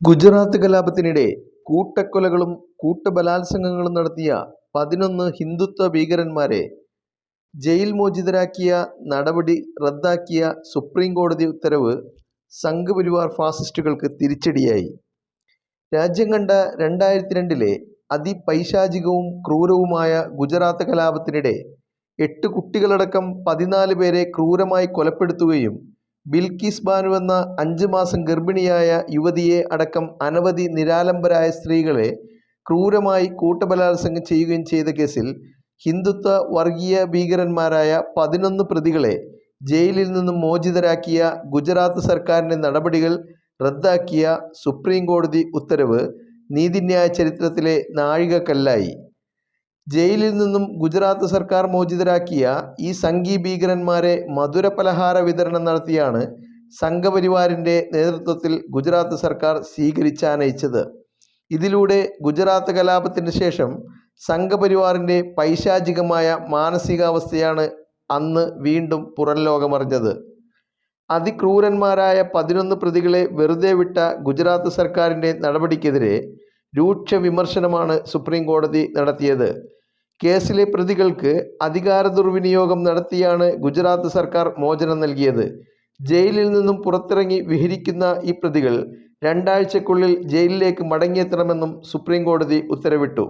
ഗുജറാത്ത് കലാപത്തിനിടെ കൂട്ടക്കൊലകളും കൂട്ടബലാത്സംഗങ്ങളും നടത്തിയ 11 ഹിന്ദുത്വ ഭീകരന്മാരെ ജയിൽ മോചിതരാക്കിയ നടപടി റദ്ദാക്കിയ സുപ്രീം കോടതി ഉത്തരവ് സംഘ്പരിവാർ ഫാസിസ്റ്റുകൾക്ക് തിരിച്ചടിയായി. രാജ്യം കണ്ട 2002-ലെ അതിപൈശാചികവും ക്രൂരവുമായ ഗുജറാത്ത് കലാപത്തിനിടെ 8 കുട്ടികളടക്കം 14 പേരെ ക്രൂരമായി കൊലപ്പെടുത്തുകയും ബിൽക്കിസ് ബാനു എന്ന 5 മാസം ഗർഭിണിയായ യുവതിയെ അടക്കം അനവധി നിരാലംബരായ സ്ത്രീകളെ ക്രൂരമായി കൂട്ടബലാത്സംഗം ചെയ്യുകയും ചെയ്ത കേസിൽ ഹിന്ദുത്വ വർഗീയ ഭീകരന്മാരായ 11 പ്രതികളെ ജയിലിൽ നിന്നും മോചിതരാക്കിയ ഗുജറാത്ത് സർക്കാരിൻ്റെ നടപടികൾ റദ്ദാക്കിയ സുപ്രീം കോടതി ഉത്തരവ് നീതിന്യായ ചരിത്രത്തിലെ നാഴികക്കല്ലായി. ജയിലിൽ നിന്നും ഗുജറാത്ത് സർക്കാർ മോചിതരാക്കിയ ഈ സംഘീ ഭീകരന്മാരെ മധുരപലഹാര വിതരണം നടത്തിയാണ് സംഘപരിവാറിൻ്റെ നേതൃത്വത്തിൽ ഗുജറാത്ത് സർക്കാർ സ്വീകരിച്ചാനയിച്ചത്. ഇതിലൂടെ ഗുജറാത്ത് കലാപത്തിന് ശേഷം സംഘപരിവാറിൻ്റെ പൈശാചികമായ മാനസികാവസ്ഥയാണ് അന്ന് വീണ്ടും പുറംലോകമറിഞ്ഞത്. അതിക്രൂരന്മാരായ 11 പ്രതികളെ വെറുതെ വിട്ട ഗുജറാത്ത് സർക്കാരിൻ്റെ നടപടിക്കെതിരെ രൂക്ഷ വിമർശനമാണ് സുപ്രീം കോടതി നടത്തിയത്. കേസിലെ പ്രതികൾക്ക് അധികാര ദുർവിനിയോഗം നടത്തിയാണ് ഗുജറാത്ത് സർക്കാർ മോചനം നൽകിയത്. ജയിലിൽ നിന്നും പുറത്തിറങ്ങി വിഹരിക്കുന്ന ഈ പ്രതികൾ 2 ആഴ്ചയ്ക്കുള്ളിൽ ജയിലിലേക്ക് മടങ്ങിയെത്തണമെന്നും സുപ്രീം കോടതി ഉത്തരവിട്ടു.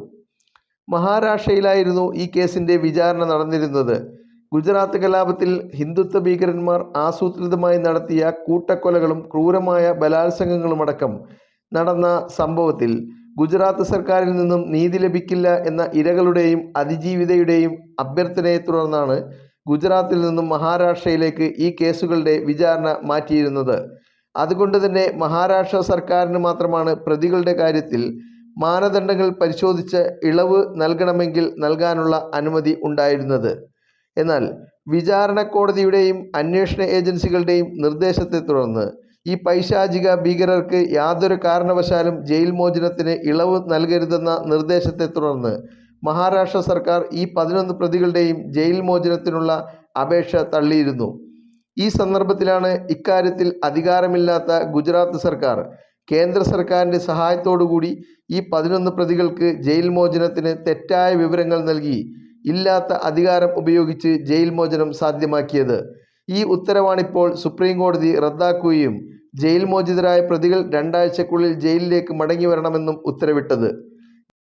മഹാരാഷ്ട്രയിലായിരുന്നു ഈ കേസിൻ്റെ വിചാരണ നടന്നിരുന്നത്. ഗുജറാത്ത് കലാപത്തിൽ ഹിന്ദുത്വ ഭീകരന്മാർ ആസൂത്രിതമായി നടത്തിയ കൂട്ടക്കൊലകളും ക്രൂരമായ ബലാത്സംഗങ്ങളുമടക്കം നടന്ന സംഭവത്തിൽ ഗുജറാത്ത് സർക്കാരിൽ നിന്നും നീതി ലഭിക്കില്ല എന്ന ഇരകളുടെയും അതിജീവിതയുടെയും അഭ്യർത്ഥനയെ തുടർന്നാണ് ഗുജറാത്തിൽ നിന്നും മഹാരാഷ്ട്രയിലേക്ക് ഈ കേസുകളുടെ വിചാരണ മാറ്റിയിരുന്നത്. അതുകൊണ്ട് തന്നെ മഹാരാഷ്ട്ര സർക്കാരിന് മാത്രമാണ് പ്രതികളുടെ കാര്യത്തിൽ മാനദണ്ഡങ്ങൾ പരിശോധിച്ച് ഇളവ് നൽകണമെങ്കിൽ നൽകാനുള്ള അനുമതി ഉണ്ടായിരുന്നത്. എന്നാൽ വിചാരണ കോടതിയുടെയും അന്വേഷണ ഏജൻസികളുടെയും നിർദ്ദേശത്തെ തുടർന്ന് ഈ പൈശാചിക ഭീകരർക്ക് യാതൊരു കാരണവശാലും ജയിൽ മോചനത്തിന് ഇളവ് നൽകരുതെന്ന നിർദ്ദേശത്തെ തുടർന്ന് മഹാരാഷ്ട്ര സർക്കാർ ഈ 11 പ്രതികളുടെയും ജയിൽ മോചനത്തിനുള്ള അപേക്ഷ തള്ളിയിരുന്നു. ഈ സന്ദർഭത്തിലാണ് ഇക്കാര്യത്തിൽ അധികാരമില്ലാത്ത ഗുജറാത്ത് സർക്കാർ കേന്ദ്ര സർക്കാരിൻ്റെ സഹായത്തോടുകൂടി ഈ 11 പ്രതികൾക്ക് ജയിൽ മോചനത്തിന് തെറ്റായ വിവരങ്ങൾ നൽകി ഇല്ലാത്ത അധികാരം ഉപയോഗിച്ച് ജയിൽ മോചനം സാധ്യമാക്കിയത്. ഈ ഉത്തരവാണിപ്പോൾ സുപ്രീം കോടതി റദ്ദാക്കുകയും ജയിൽ മോചിതരായ പ്രതികൾ 2 ആഴ്ചയ്ക്കുള്ളിൽ ജയിലിലേക്ക് മടങ്ങി വരണമെന്നും ഉത്തരവിട്ടത്.